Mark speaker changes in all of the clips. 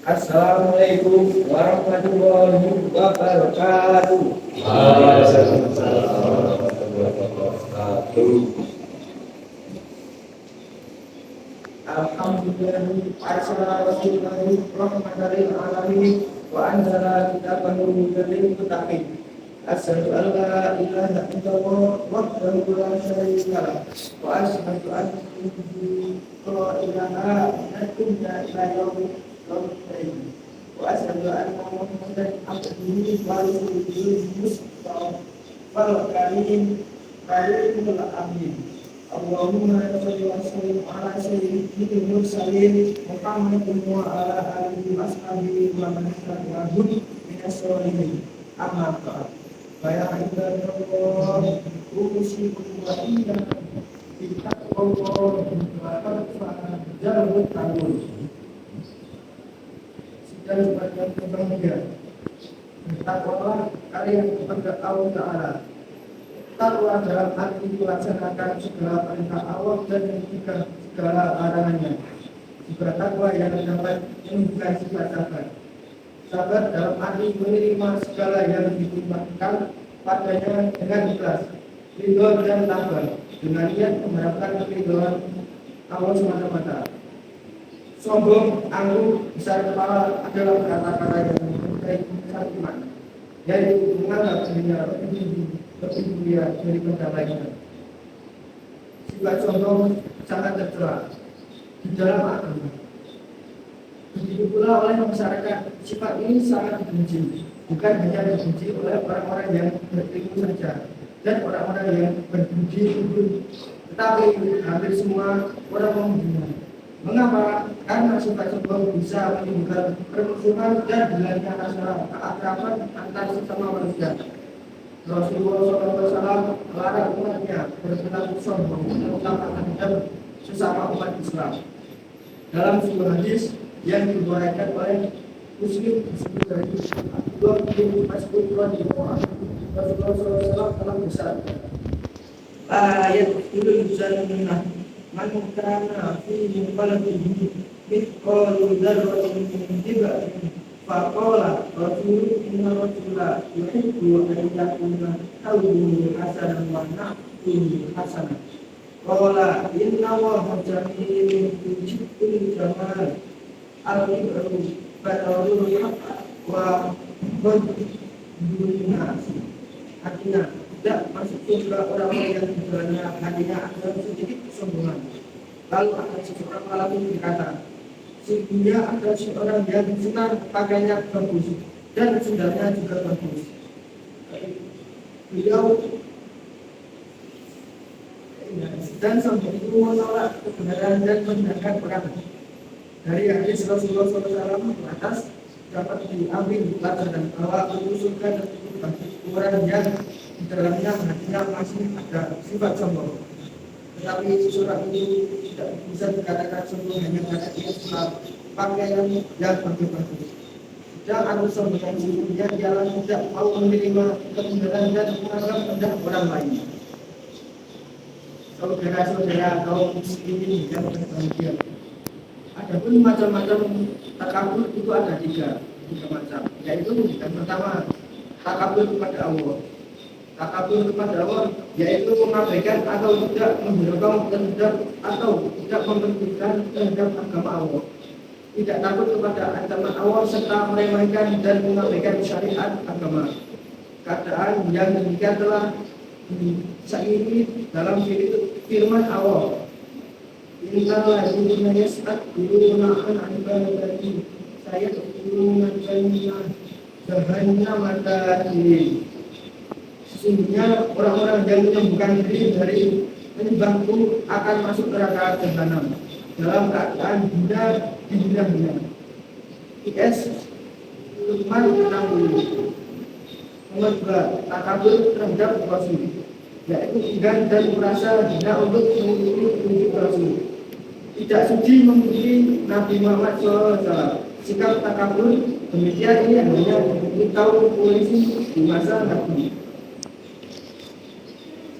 Speaker 1: Assalamualaikum warahmatullahi wabarakatuh.
Speaker 2: Waalaikumsalam warahmatullahi wabarakatuh.
Speaker 1: Alhamdulillah arsala rasulahu rahmatan lil alamin wa anzala kitabahu lil muttaqin. Asyhadu an la ilaha illallah wahdahu la syarika lah wa asyhadu anna muhammadan ilaha illa ila yaumil qiyamah. Wa asyhadu anna muhammadan abduhu wa rasuluhu mustafa wal karim karimul amin. Allahumma shalli wa sallim ala sayyidil mursalin Muhammadin wa ala alihi wa ashabihi wa man tabi'ahum minas sholihin. Amma ba'd. Fa ibadallah usikum wa iyyakum bittaqwallah wa taqwallahi ta'ala. Sidang sebagian kebahagiaan. Bertakwalah kalian kepada Allah Ta'ala. Takwa dalam arti melaksanakan segala perintah Allah dan meninggalkan segala larangannya. Juga takwa yang dapat menunjukkan sifat sabar. Sabar dalam arti menerima segala yang ditimpakan padanya dengan ikhlas, ridho dan sabar, dengan niat mengharapkan keridhaan Allah SWT. Sombong, angkuh, besar kepala adalah kata-kata yang mencintai besar iman, yaitu menganggap dirinya lebih mulia daripada lainnya. Sifat sombong sangat tercela di dalam agama. Begitu pula oleh masyarakat, sifat ini sangat dibenci. Bukan hanya dibenci oleh orang-orang yang berilmu saja dan orang-orang yang berbudi luhur, tetapi hampir semua orang menghina. Mengapa? Karena sifat sombong bisa menimbulkan permusuhan dan hilangnya rasa keakraban antar sesama manusia. Rasulullah SAW melarang umatnya berperilaku sombong terutama terhadap sesama umat Islam. Dalam sebuah hadis yang diriwayatkan oleh Muslim disebut dari Abdullah bin Mas'ud radhiyallahu anhu, Rasulullah SAW telah bersabda, ayat ulul jannah man kana fi qalbihi mithqalu dzarratin min ibadah. Faqala Rasulullah inna Rasulullah yuhibbu an yakuna qawluhu hasanan wa na'tuhu hasanan. Qala inna Allaha jamilun yuhibbul jamal. Al-ibru badarul haqq wa badrun. Artinya tidak masuk surga orang-orang yang sebenarnya hatinya ada sedikit kesombongan. Lalu ada seseorang malam berkata, sesungguhnya ada seorang yang senang pakainya bagus dan sendalnya juga bagus. Beliau dan sombong itu menolak kebenaran dan mendengarkan perang. Dari hadis Rasulullah SAW atas dapat diambil pelajaran bahwa surga dan bagi orang yang di dalamnya hatinya masih ada sifat sombong. Tetapi seseorang itu tidak bisa dikatakan sombong hanya karena dia suka pakaian yang bagus-bagus. Dan anu sombong yang sesungguhnya ialah tidak mau menerima kebenaran dan menganggap rendah orang lain. Saudara-saudara kaum muslimin yang berbahagia, adapun macam-macam takabur itu ada tiga macam, yaitu yang pertama takabur kepada Allah. Takabur kepada Allah yaitu mengabaikan atau tidak menghiraukan terhadap atau tidak memperhatikan terhadap agama Allah, tidak takut kepada ancaman Allah serta meremehkan dan mengabaikan syariat agama. Keadaan yang demikian telah disairi dalam firman Allah, innal ladzina yastakbiruna an ibadati sayadkhuluna jahannam dakhirin. Sesungguhnya orang-orang yang menyembuhkan diri dari menyembahku akan masuk neraka jahanam dalam keadaan hina. IS Luqman 60. Nomor 2, takabur terhadap Rasul, yaitu enggan dan merasa hina untuk mengikuti petunjuk Rasul, tidak sudi mengikuti Nabi Muhammad SAW. Sikap takabur demikian ini hanya dimiliki kaum polisi di masa Nabi.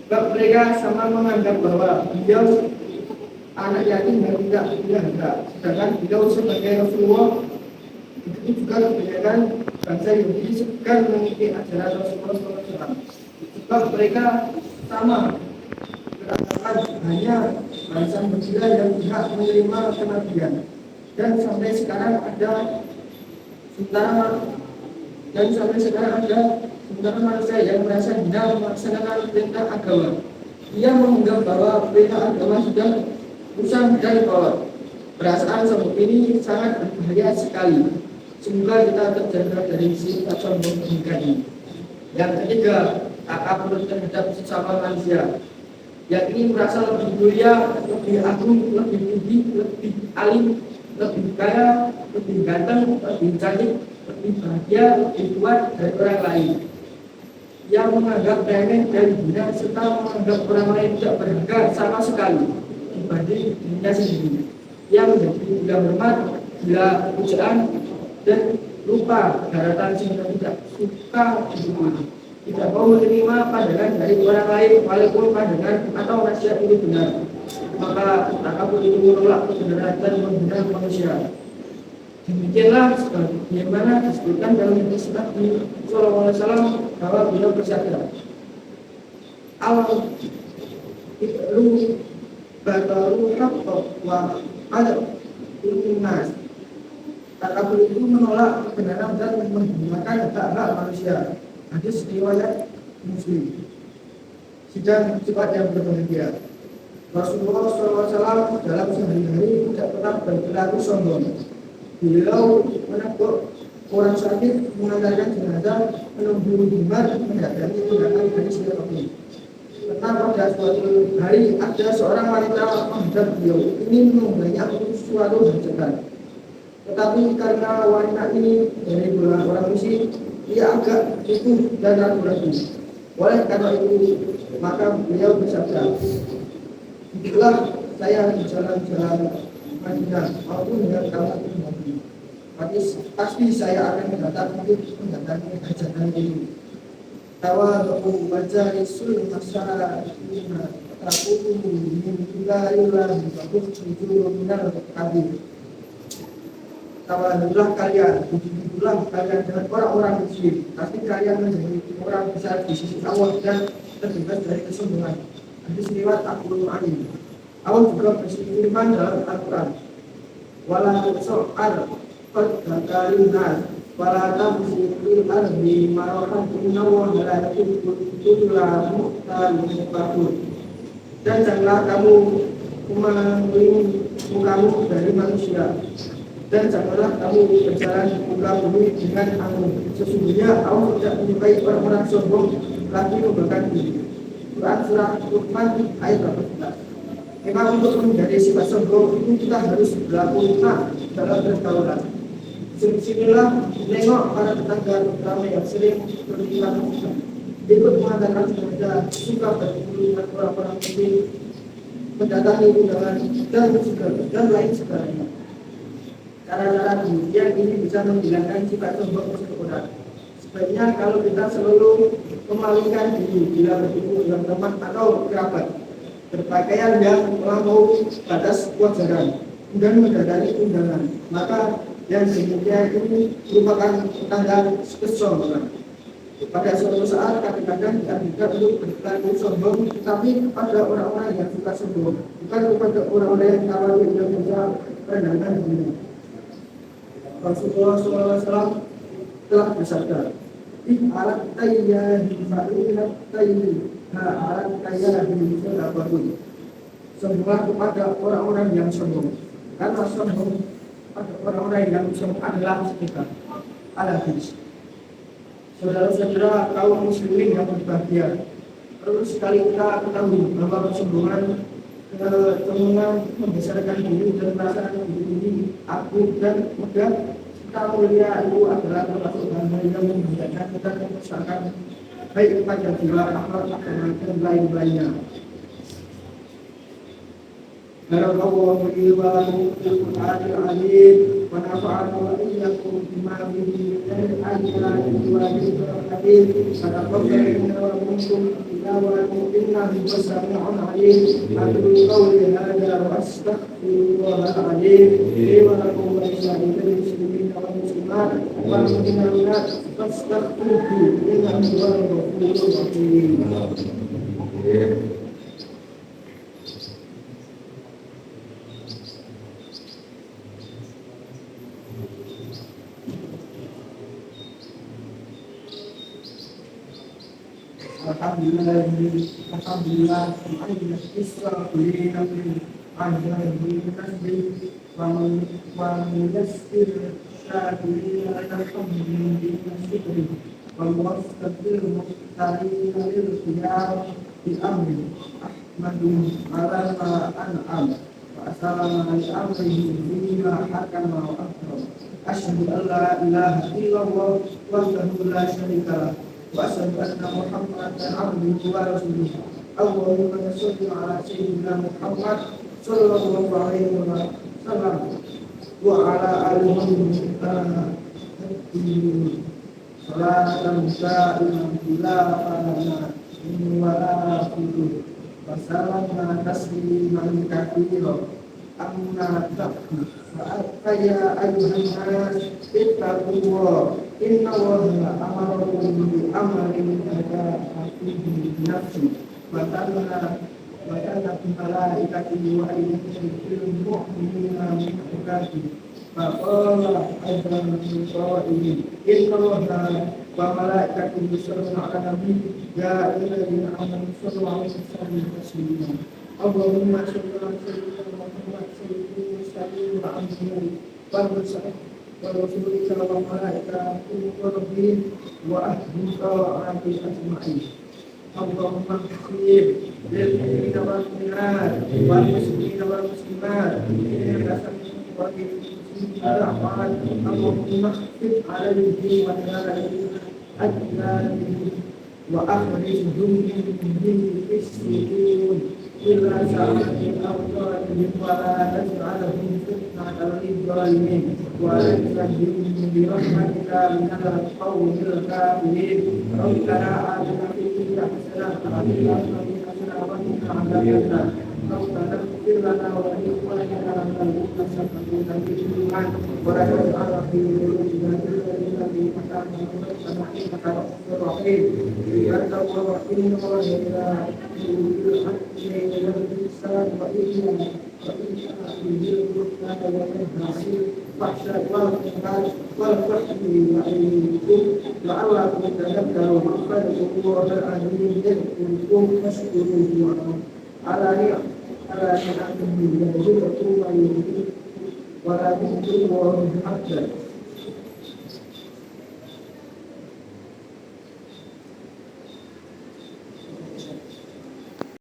Speaker 1: Sebab mereka sama menganggap bahwa beliau anak yatim dan tidak punya harta, sedangkan beliau sebagai Rasulullah Ini juga kebanyakan bangsa Yahudi segan mengikuti ajaran Rasulullah SAW. Sebab mereka sama beranggapan hanya bangsa Mesir yang berhak menerima kenabian. Dan sampai sekarang ada sementara manusia yang merasa hina melaksanakan perintah agama. Ia menganggap bahwa perintah agama sudah usang dan kolot. Perasaan seperti ini sangat berbahaya sekali. Semoga kita terjaga dari sifat sombong ini. Yang ketiga, takabur terhadap sesama manusia. Yang ini merasa lebih mulia, lebih agung, lebih tinggi, lebih alim, lebih kaya, lebih ganteng, lebih cantik, lebih bahagia, lebih kuat dari orang lain. Yang menganggap remeh dan hina serta menganggap orang lain tidak berharga sama sekali dibanding dirinya sendiri. Yang menjadi gila hormat, gila pujaan, dan lupa daratan sehingga tidak suka disyukuri. Tidak mau menerima pandangan dari orang lain walaupun pandangan atau nasihat itu benar. Maka takabur itu menolak kebenaran dan menghina manusia. Demikianlah sebagaimana disebutkan dalam hadis Nabi Sallallahu Alaihi Wasallam bahwa beliau bersabda, "Al ibru bataru haqqa wa al nas." Takabur itu menolak kebenaran dan menggunakan hak-hak manusia. Hadis riwayat Muslim. Sidang sifat yang berbahagia. Rasulullah SAW dalam sehari-hari tidak pernah berperilaku sombong. Beliau menegur orang sakit, mengantarkan jenazah, menunggu himar, menghadapi tindakan dari siapapun. Pernah pada suatu hari ada seorang wanita menghadap beliau ingin memberikan suatu hajatan. Tetapi karena wanita ini dari golongan orang miskin, ia agak itu dan ragu-ragu. Oleh karena itu, maka beliau bersabda, "Itulah saya di jalan-jalan Madinah maupun dengan kamu Nabi. Pasti saya akan datang untuk mendatangi hajatan ini. Tawadhu majalisul masyarakat taqumu min ilaillah wa tukhrijul minal kabir." Tawadhulah kalian, begitulah kalian dengan orang-orang muslim. Pasti kalian menjadi orang besar di sisi Allah dan terbebas dari kesombongan. Hadis riwayat Abu Nu'aim. Allah juga berfirman dalam Al-Quran, "Wala tu'ar fadhakarinnas wala tamshi fil ardi marahan innallaha la yuhibbul mukhtalin fakhur." Dan janganlah kamu memalingkan mukamu dari manusia, dan janganlah kamu berjalan di muka bumi dengan angkuh. Sesungguhnya Allah tidak menyukai orang-orang sombong lagi membanggakan diri. Quran surah Luqman ayat 18. Memang untuk menghindari sifat sombong itu kita harus berlaku lunak dalam pergaulan. Sinilah nengok para tetangga terutama yang sering berperilaku ikut mengatakan saja suka berkumpul dengan orang-orang miskin, mendatangi undangan dan lain sebagainya. Cara-cara demikian ini bisa menghilangkan sifat sombong seseorang. Sebaiknya kalau kita selalu memalingkan diri bila bertemu dengan teman atau kerabat, berpakaian yang melampaui batas wajaran dan mendatangi undangan, maka yang demikian ini merupakan tanda kesombongan. Pada suatu saat kadang-kadang dianjurkan untuk berperilaku sombong, tetapi kepada orang-orang yang suka sombong, bukan kepada orang-orang yang tawadhu yang bisa merendahkan diri. Rasulullah SAW telah bersabda, "Alat tayyah fa'inat tayyah alat tayyah apapun." Sombonglah kepada orang-orang yang sombong, karena sombong pada orang-orang yang sombong adalah kita. Al-Hadis. Saudara-saudara kaum muslimin yang berbahagia, perlu sekali kita ketahui bahwa kesombongan membesarkan diri dan merasa diri ini agung dan megah. Kita mulia itu adalah termasuk hal yang membahayakan dan membesarkan baik kepada jiwa, akhlak, agama dan lain-lainnya. Barakallahu li wa lakum fil Qur'anil 'azim wa nafa'ana wa iyyakum bima fihi min al-ayati wa al-hadith. Sadaqallahu wa minkum wa innahu wasami'un 'alim. Aqulu qawli hadha wa astaghfirullahal 'azim li wa lakum wa lisa'iril muslimin wal muslimat المؤمنات والمؤمنات فاستغفروه إنه هو الغفور الرحيم. Alhamdulillah, alhamdulillah, alhamdulillah, isra وميسر الشاكرين الحمد بشكره والمستقر المختارين للخيار بأمره أحمد على ما أنعم وأسلم لأمره فيما حكم وأكرم أشهد أن لا إله إلا الله وحده لا شريك له وأشهد أن محمدا عبده ورسوله اللهم صل على سيدنا محمد صلى الله عليه وسلم وعلى آله صلاة دائمة لا فناء ولا فضول وسلم تسليما كثيرا أما بعد فيا أيها الناس اتقوا الله إن الله أمركم بأمر بدأ فيه بنفسه وكانت ملائكته وإليه المؤمنين من عباده فقال أيضا من قائل إن الله وملائكته يصلون على النبي يا أيها الذين آمنوا صلوا عليه وسلموا تسليما اللهم صل على سيدنا محمد سيد المرسلين وأنبياء ورسولك وملائكته والربين وأهل طاعته أجمعين اللهم اغفر للمؤمنين والمؤمنات والمسلمين والمسلمات إنك سميع قريب الأعمال اللهم اخفف عليهم وتنالهم أجنابهم وأخرجهم من السجون إلا ساعة أوطانهم ولا تجعلهم فتنة للظالمين ونجهم برحمتك من القوم الكافرين ربنا آتنا في الدنيا حسنة وفي الآخرة حسنة وقنا عذاب النار ربنا اغفر لنا ولإخواننا الذين سبقونا بالإيمان ولا تجعل في قلوبنا غلا للذين آمنوا ربنا إنك رؤوف رحيم أنت الرحيم وإلى بالحق والإحسان وإياك بالرحمن والإحسان فاحشى والإحسان والفحم وعينكم لعلكم تذكروا فاذكروا الله العظيم يذكركم فاشكروه على نعمه يزدكم ويزيدكم ولا تنسوا الله حتى